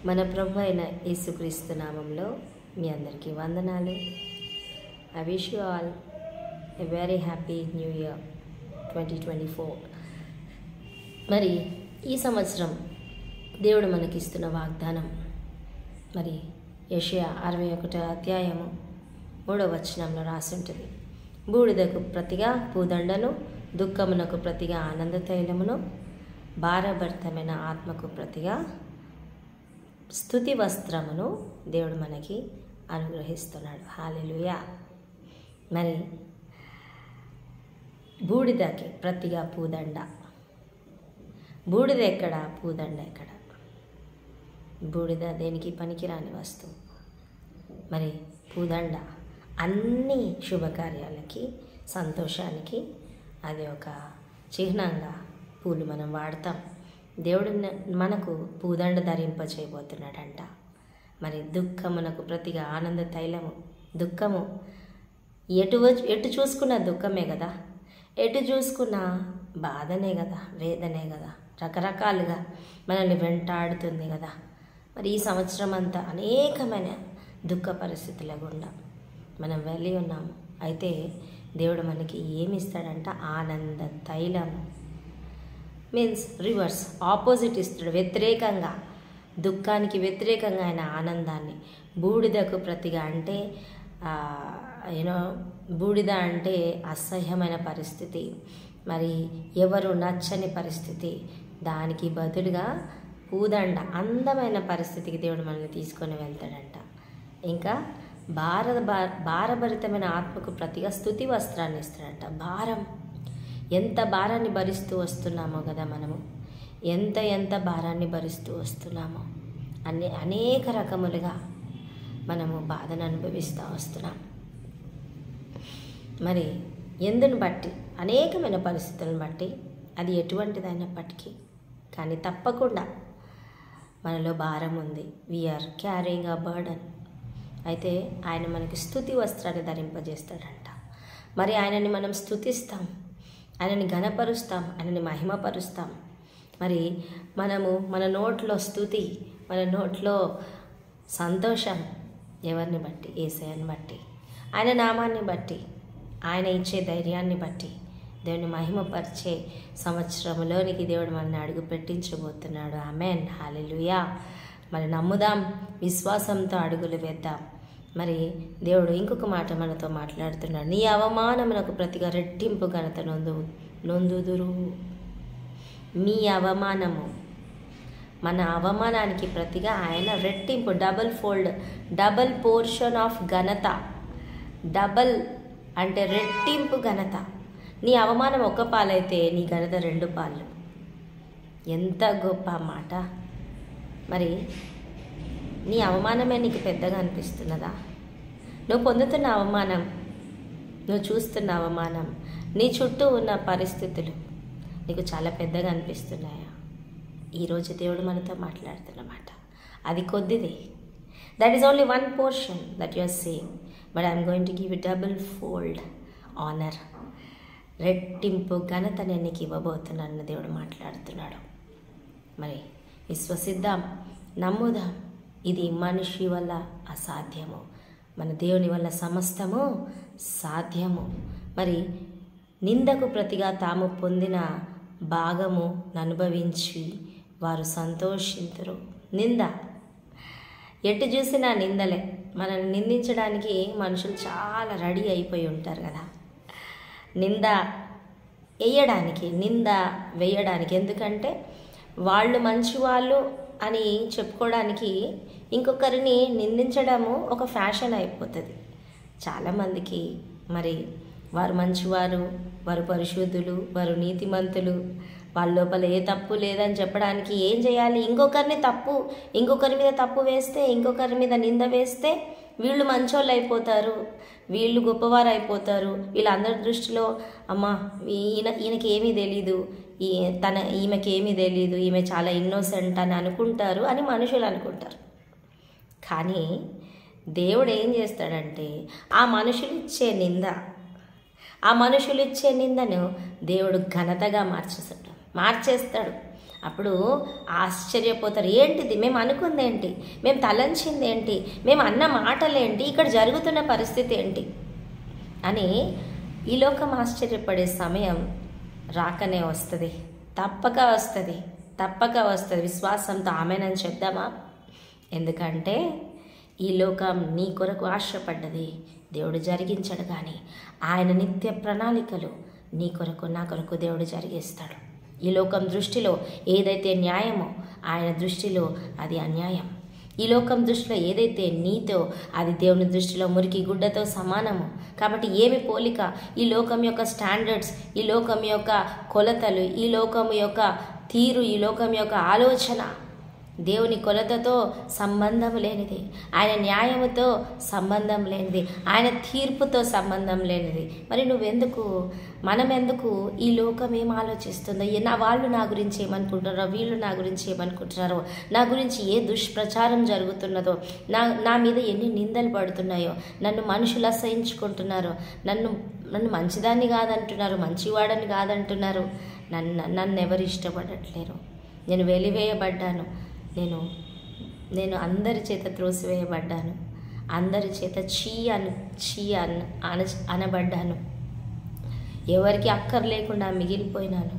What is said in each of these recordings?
మన ప్రభు అయిన యేసుక్రీస్తు నామంలో మీ అందరికీ వందనాలు. I wish you all a very happy new year 2024. మరి ఈ సంవత్సరం దేవుడు మనకిస్తున్న వాగ్దానం మరి యెషయా 61వ అధ్యాయము 3వ వచనంలో రాసి ఉంటుంది. బూడిదకు ప్రతిగా పూదండను, దుఃఖమునకు ప్రతిగా ఆనంద తైలమును, భారభరితమైన ఆత్మకు ప్రతిగా స్తుతి వస్త్రమును దేవుడు మనకి అనుగ్రహిస్తున్నాడు. హల్లెలూయా. మరి బూడిదకి ప్రతిగా పూదండ. బూడిద ఎక్కడ, పూదండ ఎక్కడ? బూడిద దేనికి పనికిరాని వస్తువు. మరి పూదండ అన్ని శుభకార్యాలకి, సంతోషానికి అది ఒక చిహ్నంగా పూలు మనం వాడతాం. దేవుడు మనకు పూదండ ధరింపచేయబోతున్నాడంట. మరి దుఃఖమునకు ప్రతిగా ఆనంద తైలము. దుఃఖము ఎటు చూసుకున్న దుఃఖమే కదా, ఎటు చూసుకున్న బాధనే కదా, వేదనే కదా, రకరకాలుగా మనల్ని వెంటాడుతుంది కదా. మరి ఈ సంవత్సరం అంతా అనేకమైన దుఃఖ పరిస్థితుల గుండా మనం వెళ్ళి ఉన్నాము. అయితే దేవుడు మనకి ఏమి ఇస్తాడంట? ఆనంద తైలము. మీన్స్ రివర్స్, ఆపోజిట్ ఇస్తాడు. వ్యతిరేకంగా, దుఃఖానికి వ్యతిరేకంగా ఆయన ఆనందాన్ని. బూడిదకు ప్రతిగా అంటే బూడిద అంటే అసహ్యమైన పరిస్థితి, మరి ఎవరు నచ్చని పరిస్థితి. దానికి బదులుగా పూదండ అందమైన పరిస్థితికి దేవుడు మనల్ని తీసుకొని వెళ్తాడంట. ఇంకా భారభరితమైన ఆత్మకు ప్రతిగా స్తుతి వస్త్రాన్ని ఇస్తాడంట. భారం, ఎంత భారాన్ని భరిస్తూ వస్తున్నామో కదా మనము, ఎంత భారాన్ని భరిస్తూ వస్తున్నామో, అనేక రకములుగా మనము బాధను అనుభవిస్తూ వస్తున్నాం. మరి ఎందుని బట్టి, అనేకమైన పరిస్థితులను బట్టి, అది ఎటువంటిదైనప్పటికీ కానీ తప్పకుండా మనలో భారం ఉంది. We're carrying a burden. అయితే ఆయన మనకి స్తుతి వస్త్రాన్ని ధరింపజేస్తాడంట. మరి ఆయనని మనం స్తుతిస్తాం, ఆయనని ఘనపరుస్తాం, ఆయనని మహిమపరుస్తాం. మరి మనము మన నోట్లో స్తుతి, మన నోట్లో సంతోషం ఎవరిని బట్టి? యేసయ్యని బట్టి, ఆయన నామాన్ని బట్టి, ఆయన ఇచ్చే ధైర్యాన్ని బట్టి దేవుని మహిమపరిచే సంవత్సరంలోనికి దేవుడు మనల్ని అడుగు పెట్టించబోతున్నాడు. ఆమేన్, హల్లెలూయా. మరి నమ్ముదాం, విశ్వాసంతో అడుగులు వేద్దాం. మరి దేవుడు ఇంకొక మాట మనతో మాట్లాడుతున్నాడు. నీ అవమానమునకు ప్రతిగా రెట్టింపు ఘనత నొందుదురు. మీ అవమానము, మన అవమానానికి ప్రతిగా ఆయన రెట్టింపు, డబల్ పోర్షన్ ఆఫ్ ఘనత. డబల్ అంటే రెట్టింపు ఘనత. నీ అవమానం ఒక పాలైతే నీ ఘనత 2 పాలు. ఎంత గొప్ప మాట. మరి నీ అవమానమే నీకు పెద్దగా అనిపిస్తున్నదా? నువ్వు పొందుతున్న అవమానం, నువ్వు చూస్తున్న అవమానం, నీ చుట్టూ ఉన్న పరిస్థితులు నీకు చాలా పెద్దగా అనిపిస్తున్నాయా? ఈరోజు దేవుడు మనతో మాట్లాడుతున్నమాట. అది కొద్దిది. That is only 1 portion that you are saying, but I'm going to give you double fold honour. రెట్టింపు ఘనత నేను నీకు ఇవ్వబోతున్నానని దేవుడు మాట్లాడుతున్నాడు. మరి విశ్వసిద్దాం, నమ్ముదాం. ఇది మనిషి వల్ల అసాధ్యము, మన దేవుని వల్ల సమస్తము సాధ్యము. మరి నిందకు ప్రతిగా తాము పొందిన భాగము అనుభవించి వారు సంతోషింతురు. నింద ఎటు చూసినా నిందలే. మనల్ని నిందించడానికి మనుషులు చాలా రెడీ అయిపోయి ఉంటారు కదా, నింద వేయడానికి. ఎందుకంటే వాళ్ళు మంచివాళ్ళు అని చెప్పుకోవడానికి ఇంకొకరిని నిందించడము ఒక ఫ్యాషన్ అయిపోతుంది చాలామందికి. మరి వారు మంచివారు, వారు పరిశుద్ధులు, వారు నీతిమంతులు, వాళ్ళ లోపల ఏ తప్పు లేదని చెప్పడానికి ఏం చేయాలి? ఇంకొకరి మీద తప్పు వేస్తే, ఇంకొకరి మీద నింద వేస్తే వీళ్ళు మంచోళ్ళు అయిపోతారు, వీళ్ళు గొప్పవారు అయిపోతారు. వీళ్ళందరి దృష్టిలో అమ్మా ఈయనకి ఏమీ తెలీదు, ఈమెకి ఏమీ తెలీదు, ఈమె చాలా ఇన్నోసెంట్ అని అనుకుంటారు అని మనుషులు అనుకుంటారు. కానీ దేవుడు ఏం చేస్తాడంటే ఆ మనుషులు ఇచ్చే నిందను దేవుడు ఘనతగా మార్చేస్తాడు. అప్పుడు ఆశ్చర్యపోతారు. ఏంటిది, మేము అనుకుంది ఏంటి, మేము తలంచింది ఏంటి, మేము అన్న మాటలేంటి, ఇక్కడ జరుగుతున్న పరిస్థితి ఏంటి అని ఈ లోకం ఆశ్చర్యపడే సమయం రాకనే వస్తుంది. తప్పక వస్తుంది, తప్పక వస్తుంది. విశ్వాసంతో ఆమెనని చెప్దామా? ఎందుకంటే ఈ లోకం నీ కొరకు ఆశపడ్డది, దేవుడు జరిగించడు. కానీ ఆయన నిత్య ప్రణాళికలు నీ కొరకు నా కొరకు దేవుడు జరిగిస్తాడు. ఈ లోకం దృష్టిలో ఏదైతే న్యాయమో ఆయన దృష్టిలో అది అన్యాయం. ఈ లోకం దృష్టిలో ఏదైతే నీతో అది దేవుని దృష్టిలో మురికి గుడ్డతో సమానము. కాబట్టి ఏమి పోలిక? ఈ లోకం యొక్క స్టాండర్డ్స్, ఈ లోకం యొక్క కొలతలు, ఈ లోకం యొక్క తీరు, ఈ లోకం యొక్క ఆలోచన దేవుని కొలతతో సంబంధం లేనిది, ఆయన న్యాయముతో సంబంధం లేనిది, ఆయన తీర్పుతో సంబంధం లేనిది. మరి నువ్వెందుకు, మనమెందుకు ఈ లోకం ఏం ఆలోచిస్తుందో, వాళ్ళు నా గురించి ఏమనుకుంటున్నారో, వీళ్ళు నా గురించి ఏమనుకుంటున్నారో, నా గురించి ఏ దుష్ప్రచారం జరుగుతున్నదో, నా మీద ఎన్ని నిందలు పడుతున్నాయో, నన్ను మనుషులు అసహించుకుంటున్నారో, నన్ను మంచిదాన్ని కాదంటున్నారు, మంచివాడని కాదంటున్నారు, నన్ను ఎవరు ఇష్టపడట్లేరు, నేను వెలివేయబడ్డాను, నేను అందరి చేత త్రోసివేయబడ్డాను, అందరి చేత అనబడ్డాను, ఎవరికి అక్కర్లేకుండా మిగిలిపోయినాను,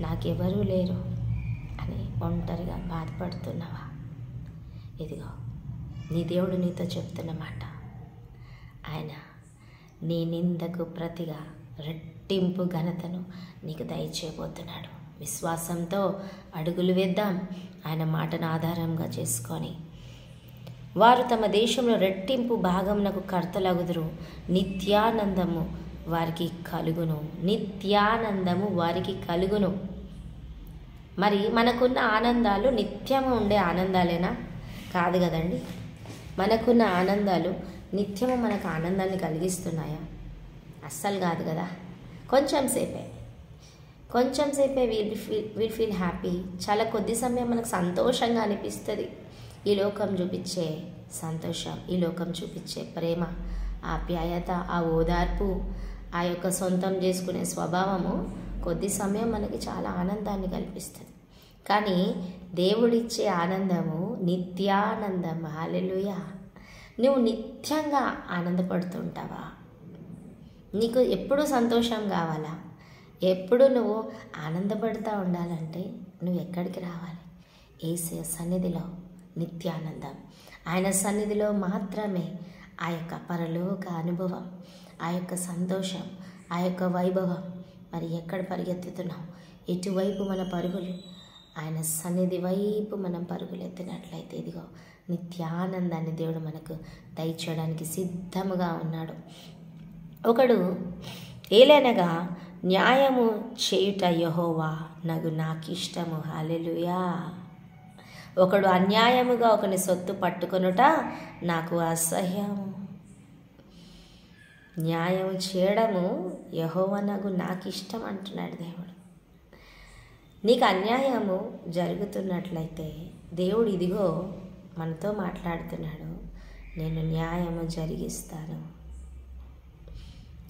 నాకెవరూ లేరు అని ఒంటరిగా బాధపడుతున్నావా? ఇదిగో నీ దేవుడు నీతో చెప్తున్న మాట. ఆయన నీ నిందకు ప్రతిగా రెట్టింపు ఘనతను నీకు దయచేయబోతున్నాడు. విశ్వాసంతో అడుగులు వేద్దాం, ఆయన మాటను ఆధారంగా చేసుకొని. వారు తమ దేశంలో రెట్టింపు భాగమునకు కర్తలగుదురు, నిత్యానందము వారికి కలుగును, నిత్యానందము వారికి కలుగును. మరి మనకున్న ఆనందాలు నిత్యము ఉండే ఆనందాలేనా? కాదు కదండి. మనకున్న ఆనందాలు నిత్యము మనకు ఆనందాన్ని కలిగిస్తున్నాయా? అస్సలు కాదు కదా. కొంచెం సేపే విల్ ఫీల్ హ్యాపీ. చాలా కొద్ది సమయం మనకు సంతోషంగా అనిపిస్తుంది. ఈ లోకం చూపించే సంతోషం, ఈ లోకం చూపించే ప్రేమ, ఆప్యాయత, ఆ ఓదార్పు, ఆ యొక్క సొంతం చేసుకునే స్వభావము కొద్ది సమయం మనకి చాలా ఆనందాన్ని కల్పిస్తుంది. కానీ దేవుడిచ్చే ఆనందము నిత్యానందం. హల్లెలూయా. నువ్వు నిత్యంగా ఆనందపడుతుంటావా? నీకు ఎప్పుడు సంతోషం కావాలా? ఎప్పుడు నువ్వు ఆనందపడుతూ ఉండాలంటే నువ్వు ఎక్కడికి రావాలి? యేసయ్య సన్నిధిలో నిత్యానందం. ఆయన సన్నిధిలో మాత్రమే ఆ యొక్క పరలోక అనుభవం, ఆ యొక్క సంతోషం, ఆ యొక్క వైభవం. మరి ఎక్కడ పరిగెత్తుతున్నాం? ఎటువైపు మన పరుగులు? ఆయన సన్నిధి వైపు మనం పరుగులు ఎత్తినట్లయితే ఇదిగో నిత్యానందాన్ని దేవుడు మనకు దయచేయడానికి సిద్ధముగా ఉన్నాడు. ఒకడు ఏలైనగా న్యాయము చేయుట యెహోవా నాకిష్టము. హల్లెలూయా. ఒకడు అన్యాయముగా ఒకని సొత్తు పట్టుకొనుట నాకు అసహ్యము. న్యాయం చేయడము యెహోవా నాకిష్టం అంటున్నాడు దేవుడు. నీకు అన్యాయము జరుగుతున్నట్లయితే దేవుడు ఇదిగో మనతో మాట్లాడుతున్నాడు. నేను న్యాయము జరిగిస్తాను,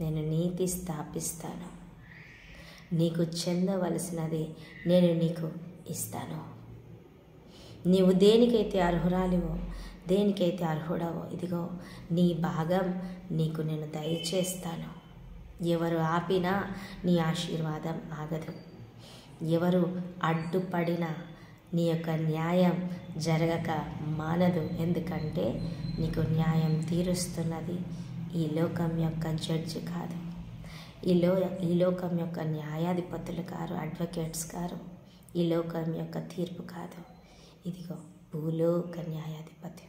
నేను నీతి స్థాపిస్తాను, నీకు చెందవలసినది నేను నీకు ఇస్తాను. నీవు దేనికైతే అర్హురాలివో, దేనికైతే అర్హుడవో ఇదిగో నీ భాగం నీకు నేను దయచేస్తాను. ఎవరు ఆపినా నీ ఆశీర్వాదం ఆగదు, ఎవరు అడ్డుపడినా నీ యొక్క న్యాయం జరగక మానదు. ఎందుకంటే నీకు న్యాయం తీరుస్తున్నది ఈ లోకం యొక్క జడ్జి కాదు, ఈ లోకం యొక్క న్యాయాధిపతులు కారు, అడ్వకేట్స్ కారు, ఈ లోకం యొక్క తీర్పు కాదు. ఇదిగో భూలోక న్యాయాధిపతి.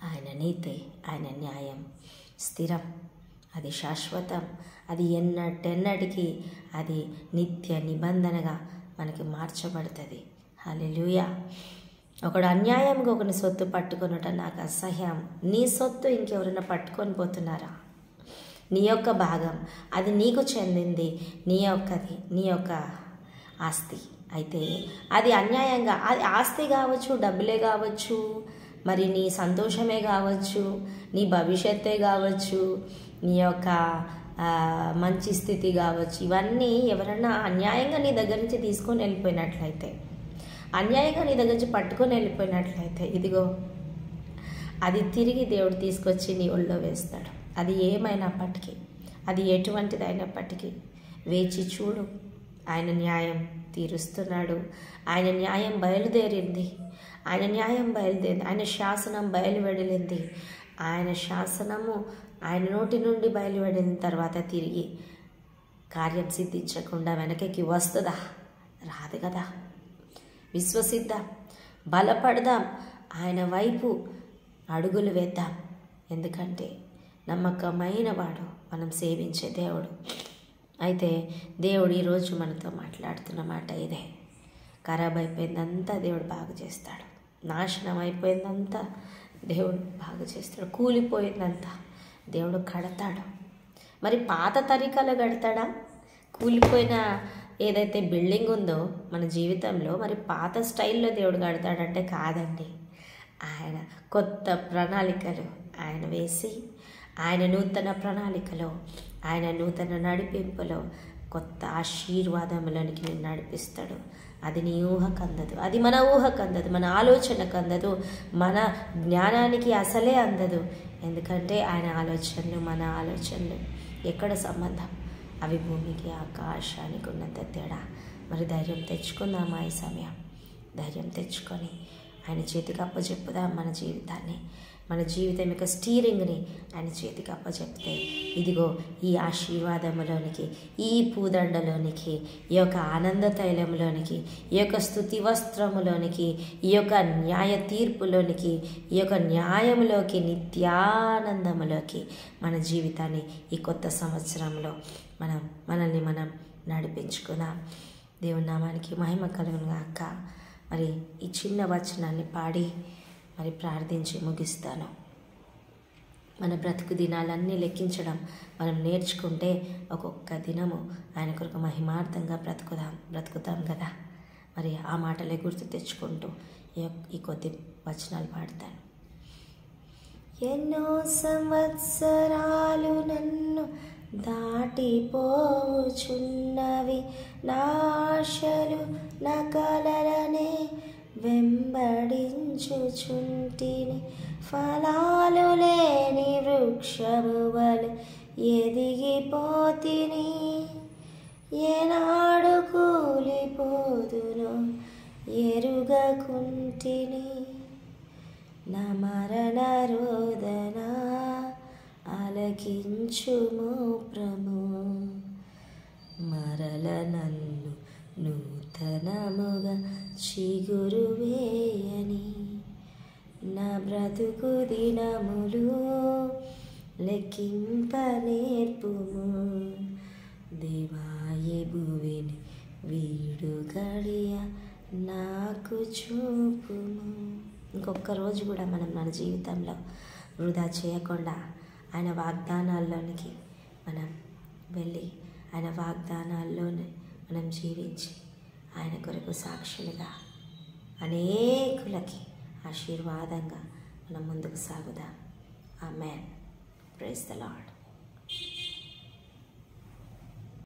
ఆయన నీతి, ఆయన న్యాయం స్థిరం, అది శాశ్వతం, అది ఎన్నటికి అది నిత్య నిబంధనగా మనకి మార్చబడుతుంది. హల్లెలూయా. ఒకడు అన్యాయంగా ఒకని సొత్తు పట్టుకొనుట నాకు అసహ్యం. నీ సొత్తు ఇంకెవరైనా పట్టుకొని పోతున్నారా? నీ యొక్క భాగం అది నీకు చెందింది, నీ యొక్క ఆస్తి. అయితే అది అన్యాయంగా, అది ఆస్తి కావచ్చు, డబ్బులే కావచ్చు, మరి నీ సంతోషమే కావచ్చు, నీ భవిష్యత్తే కావచ్చు, నీ యొక్క మంచి స్థితి కావచ్చు, ఇవన్నీ ఎవరన్నా అన్యాయంగా నీ దగ్గర నుంచి తీసుకొని వెళ్ళిపోయినట్లయితే, అన్యాయంగా నీ దగ్గర నుంచి పట్టుకొని వెళ్ళిపోయినట్లయితే, ఇదిగో అది తిరిగి దేవుడు తీసుకొచ్చి నీ ఒళ్ళో వేస్తాడు. అది ఏమైనప్పటికీ, అది ఎటువంటిదైనప్పటికీ వేచి చూడు. ఆయన న్యాయం తీరుస్తున్నాడు. ఆయన న్యాయం బయలుదేరింది. ఆయన న్యాయం బయలుదేరింది. ఆయన శాసనం బయలువెడలింది. ఆయన శాసనము ఆయన నోటి నుండి బయలువెడిన తర్వాత తిరిగి కార్యం సిద్ధించకుండా వెనకకి వస్తుందా? రాదు కదా. విశ్వసిద్దాం, బలపడదాం, ఆయన వైపు అడుగులు వేద్దాం. ఎందుకంటే నమ్మకమైన వాడు మనం సేవించే దేవుడు. అయితే దేవుడు ఈరోజు మనతో మాట్లాడుతున్న మాట ఇదే. ఖరాబ్ అయిపోయిందంతా దేవుడు బాగు చేస్తాడు. నాశనం అయిపోయిందంతా దేవుడు బాగు చేస్తాడు. కూలిపోయిందంతా దేవుడు కడతాడు. మరి పాత తరీకాలో కడతాడా? కూలిపోయిన ఏదైతే బిల్డింగ్ ఉందో మన జీవితంలో, మరి పాత స్టైల్లో దేవుడు కడతాడంటే కాదండి. ఆయన కొత్త ప్రణాళికలు ఆయన వేసి, ఆయన నూతన ప్రణాళికలో, ఆయన నూతన నడిపింపులో కొత్త ఆశీర్వాదములోనికి నేను నడిపిస్తాడు. అది నీ ఊహకు అందదు, అది మన ఊహకు అందదు, మన ఆలోచనకు అందదు, మన జ్ఞానానికి అసలే అందదు. ఎందుకంటే ఆయన ఆలోచనలు మన ఆలోచనలు ఎక్కడ సంబంధం? అవి భూమికి ఆకాశానికి ఉన్నంత తేడా. మరి ధైర్యం తెచ్చుకుందామా ఈ సమయం? ధైర్యం తెచ్చుకొని ఆయన చేతికి అప్పచెప్పుదాం మన జీవితాన్ని. మన జీవితం యొక్క స్టీరింగ్ని ఆయన చేతికి అప్పచెప్తే, ఇదిగో ఈ ఆశీర్వాదంలోనికి, ఈ పూదండలోనికి, ఈ యొక్క ఆనంద తైలంలోనికి, ఈ యొక్క స్తుతి వస్త్రములోనికి, ఈ యొక్క న్యాయ తీర్పులోనికి, ఈ యొక్క న్యాయంలోకి, నిత్యానందములోకి మన జీవితాన్ని ఈ కొత్త సంవత్సరంలో మనల్ని మనం నడిపించుకుందాం. దేవుని నామానికి మహిమ కలుగును గాక. మరి ఈ చిన్న వచనాన్ని పాడి మరి ప్రార్థించి ముగిస్తాను. మన బ్రతుకు దినాలన్నీ లెక్కించడం మనం నేర్చుకుంటే ఒక్కొక్క దినము ఆయన కొరకు మహిమార్థంగా బ్రతుకుతాం కదా. మరి ఆ మాటలే గుర్తు తెచ్చుకుంటూ ఈ కొద్ది వచనాలు పాడతాను. ఎన్నో సంవత్సరాలు నన్ను దాటిపోచున్నవి, నా ఆశలు నా కలలనే వెంబడించుచుంటిని. ఫలాలు లేని వృక్షము వలె ఎదిగిపోతిని, ఏనాడు కూలిపోదునో ఎరుగకుంటిని. నా మరణ రోదన ఆలకించుము ప్రభు, మరల నన్ను నూతనముగా చిగురు వేయని. నా బ్రతుకు దినములు లెక్కింప నేర్పుము, దేవాయి భువిని వీడు గడియ నాకు చూపుము. ఇంకొక రోజు కూడా మనం మన జీవితంలో వృధా చేయకుండా ఆయన వాగ్దానాల్లోనికి మనం వెళ్ళి, ఆయన వాగ్దానాల్లోనే మనం జీవించి ఆయన కొరకు సాక్షులుగా అనేకులకి ఆశీర్వాదంగా మనం ముందుకు సాగుదాం. ఆమేన్. Praise the lord.